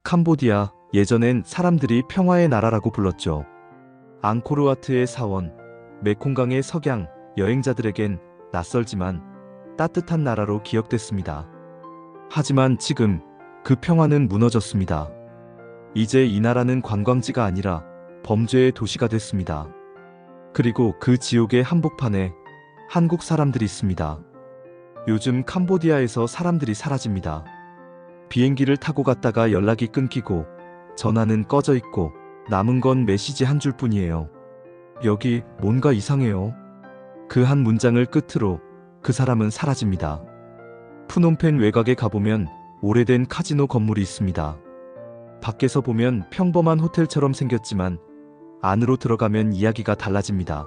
캄보디아, 예전엔 사람들이 평화의 나라라고 불렀죠. 앙코르와트의 사원, 메콩강의 석양, 여행자들에겐 낯설지만 따뜻한 나라로 기억됐습니다. 하지만 지금 그 평화는 무너졌습니다. 이제 이 나라는 관광지가 아니라 범죄의 도시가 됐습니다. 그리고 그 지옥의 한복판에 한국 사람들이 있습니다. 요즘 캄보디아에서 사람들이 사라집니다. 비행기를 타고 갔다가 연락이 끊기고 전화는 꺼져 있고 남은 건 메시지 한 줄뿐이에요. 여기 뭔가 이상해요. 그 한 문장을 끝으로 그 사람은 사라집니다. 푸놈펜 외곽에 가보면 오래된 카지노 건물이 있습니다. 밖에서 보면 평범한 호텔처럼 생겼지만 안으로 들어가면 이야기가 달라집니다.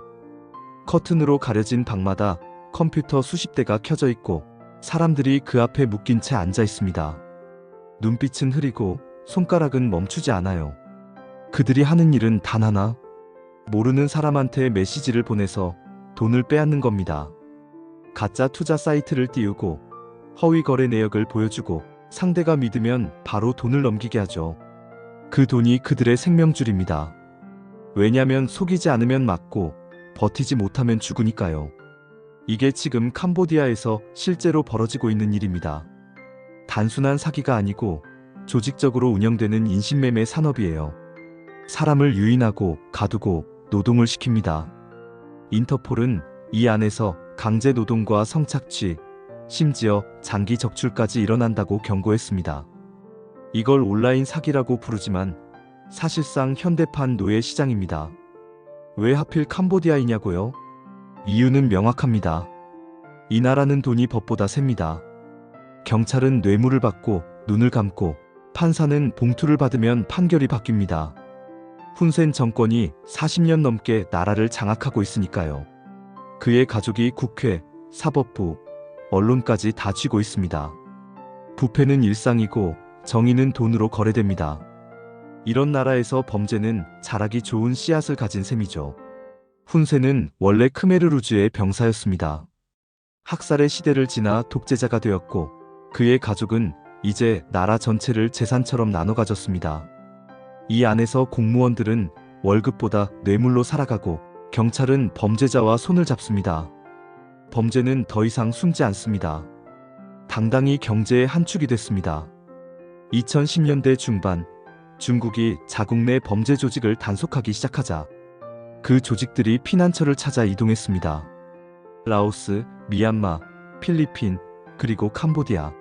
커튼으로 가려진 방마다 컴퓨터 수십 대가 켜져 있고 사람들이 그 앞에 묶인 채 앉아 있습니다. 눈빛은 흐리고 손가락은 멈추지 않아요. 그들이 하는 일은 단 하나, 모르는 사람한테 메시지를 보내서 돈을 빼앗는 겁니다. 가짜 투자 사이트를 띄우고 허위 거래 내역을 보여주고 상대가 믿으면 바로 돈을 넘기게 하죠. 그 돈이 그들의 생명줄입니다. 왜냐면 속이지 않으면 맞고 버티지 못하면 죽으니까요. 이게 지금 캄보디아에서 실제로 벌어지고 있는 일입니다. 단순한 사기가 아니고 조직적으로 운영되는 인신매매 산업이에요. 사람을 유인하고 가두고 노동을 시킵니다. 인터폴은 이 안에서 강제 노동과 성착취, 심지어 장기 적출까지 일어난다고 경고했습니다. 이걸 온라인 사기라고 부르지만 사실상 현대판 노예 시장입니다. 왜 하필 캄보디아이냐고요? 이유는 명확합니다. 이 나라는 돈이 법보다 셉니다. 경찰은 뇌물을 받고 눈을 감고 판사는 봉투를 받으면 판결이 바뀝니다. 훈센 정권이 40년 넘게 나라를 장악하고 있으니까요. 그의 가족이 국회, 사법부, 언론까지 다 쥐고 있습니다. 부패는 일상이고 정의는 돈으로 거래됩니다. 이런 나라에서 범죄는 자라기 좋은 씨앗을 가진 셈이죠. 훈센은 원래 크메르루즈의 병사였습니다. 학살의 시대를 지나 독재자가 되었고 그의 가족은 이제 나라 전체를 재산처럼 나눠 가졌습니다. 이 안에서 공무원들은 월급보다 뇌물로 살아가고 경찰은 범죄자와 손을 잡습니다. 범죄는 더 이상 숨지 않습니다. 당당히 경제의 한 축이 됐습니다. 2010년대 중반 중국이 자국 내 범죄 조직을 단속하기 시작하자 그 조직들이 피난처를 찾아 이동했습니다. 라오스, 미얀마, 필리핀, 그리고 캄보디아.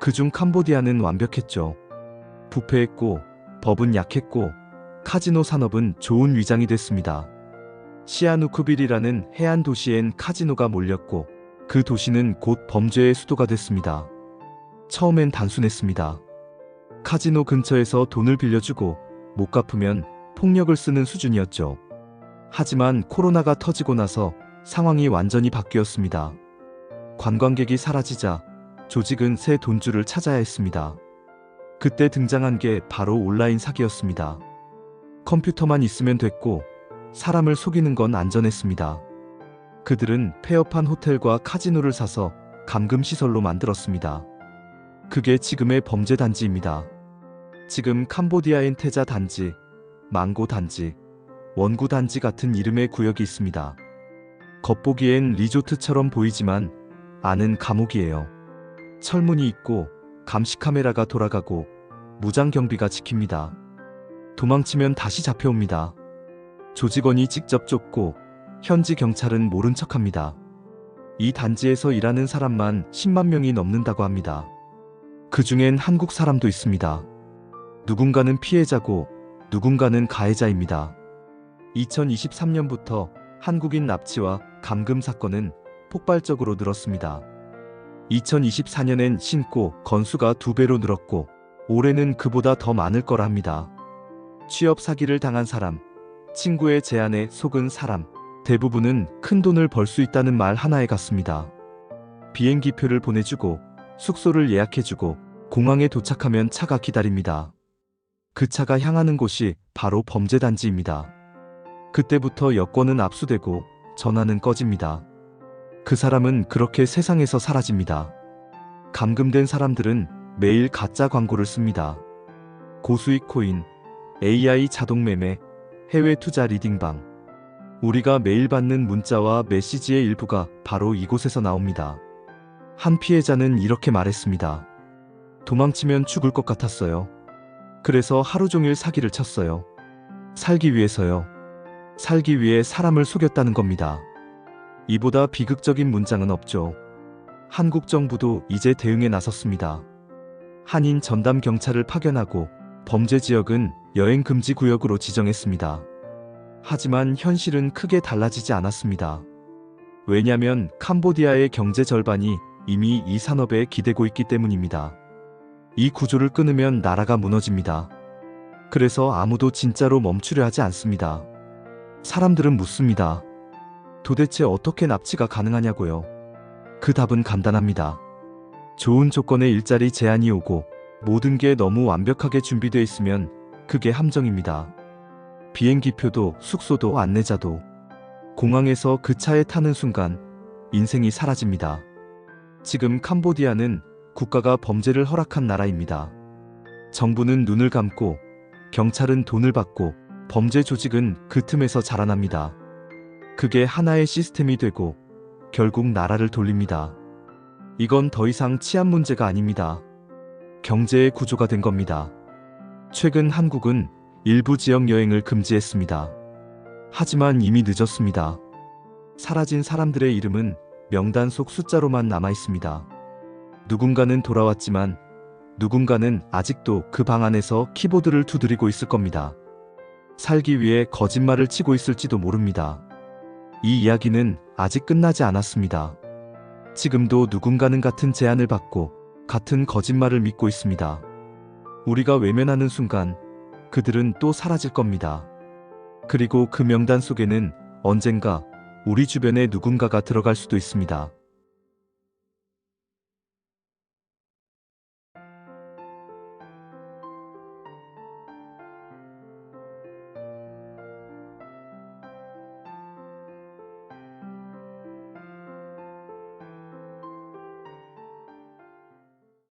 그중 캄보디아는 완벽했죠. 부패했고 법은 약했고 카지노 산업은 좋은 위장이 됐습니다. 시아누쿠빌이라는 해안 도시엔 카지노가 몰렸고 그 도시는 곧 범죄의 수도가 됐습니다. 처음엔 단순했습니다. 카지노 근처에서 돈을 빌려주고 못 갚으면 폭력을 쓰는 수준이었죠. 하지만 코로나가 터지고 나서 상황이 완전히 바뀌었습니다. 관광객이 사라지자 조직은 새 돈줄을 찾아야 했습니다. 그때 등장한 게 바로 온라인 사기였습니다. 컴퓨터만 있으면 됐고 사람을 속이는 건 안전했습니다. 그들은 폐업한 호텔과 카지노를 사서 감금시설로 만들었습니다. 그게 지금의 범죄 단지입니다. 지금 캄보디아엔 태자 단지, 망고 단지, 원구 단지 같은 이름의 구역이 있습니다. 겉보기엔 리조트처럼 보이지만 안은 감옥이에요. 철문이 있고 감시 카메라가 돌아가고 무장 경비가 지킵니다. 도망치면 다시 잡혀옵니다. 조직원이 직접 쫓고 현지 경찰은 모른 척합니다. 이 단지에서 일하는 사람만 10만 명이 넘는다고 합니다. 그 중엔 한국 사람도 있습니다. 누군가는 피해자고 누군가는 가해자입니다. 2023년부터 한국인 납치와 감금 사건은 폭발적으로 늘었습니다. 2024년엔 신고 건수가 2배로 늘었고 올해는 그보다 더 많을 거라 합니다. 취업 사기를 당한 사람, 친구의 제안에 속은 사람, 대부분은 큰 돈을 벌 수 있다는 말 하나에 갔습니다. 비행기표를 보내주고 숙소를 예약해주고 공항에 도착하면 차가 기다립니다. 그 차가 향하는 곳이 바로 범죄 단지입니다. 그때부터 여권은 압수되고 전화는 꺼집니다. 그 사람은 그렇게 세상에서 사라집니다. 감금된 사람들은 매일 가짜 광고를 씁니다. 고수익 코인, AI 자동 매매, 해외 투자 리딩방. 우리가 매일 받는 문자와 메시지의 일부가 바로 이곳에서 나옵니다. 한 피해자는 이렇게 말했습니다. 도망치면 죽을 것 같았어요. 그래서 하루 종일 사기를 쳤어요. 살기 위해서요. 살기 위해 사람을 속였다는 겁니다. 이보다 비극적인 문장은 없죠. 한국 정부도 이제 대응에 나섰습니다. 한인 전담 경찰을 파견하고 범죄 지역은 여행 금지 구역으로 지정했습니다. 하지만 현실은 크게 달라지지 않았습니다. 왜냐면 캄보디아의 경제 절반이 이미 이 산업에 기대고 있기 때문입니다. 이 구조를 끊으면 나라가 무너집니다. 그래서 아무도 진짜로 멈추려 하지 않습니다. 사람들은 묻습니다. 도대체 어떻게 납치가 가능하냐고요? 그 답은 간단합니다. 좋은 조건의 일자리 제안이 오고 모든 게 너무 완벽하게 준비되어 있으면 그게 함정입니다. 비행기표도 숙소도 안내자도. 공항에서 그 차에 타는 순간 인생이 사라집니다. 지금 캄보디아는 국가가 범죄를 허락한 나라입니다. 정부는 눈을 감고 경찰은 돈을 받고 범죄 조직은 그 틈에서 자라납니다. 그게 하나의 시스템이 되고 결국 나라를 돌립니다. 이건 더 이상 치안 문제가 아닙니다. 경제의 구조가 된 겁니다. 최근 한국은 일부 지역 여행을 금지했습니다. 하지만 이미 늦었습니다. 사라진 사람들의 이름은 명단 속 숫자로만 남아 있습니다. 누군가는 돌아왔지만 누군가는 아직도 그 방 안에서 키보드를 두드리고 있을 겁니다. 살기 위해 거짓말을 치고 있을지도 모릅니다. 이 이야기는 아직 끝나지 않았습니다. 지금도 누군가는 같은 제안을 받고 같은 거짓말을 믿고 있습니다. 우리가 외면하는 순간 그들은 또 사라질 겁니다. 그리고 그 명단 속에는 언젠가 우리 주변에 누군가가 들어갈 수도 있습니다.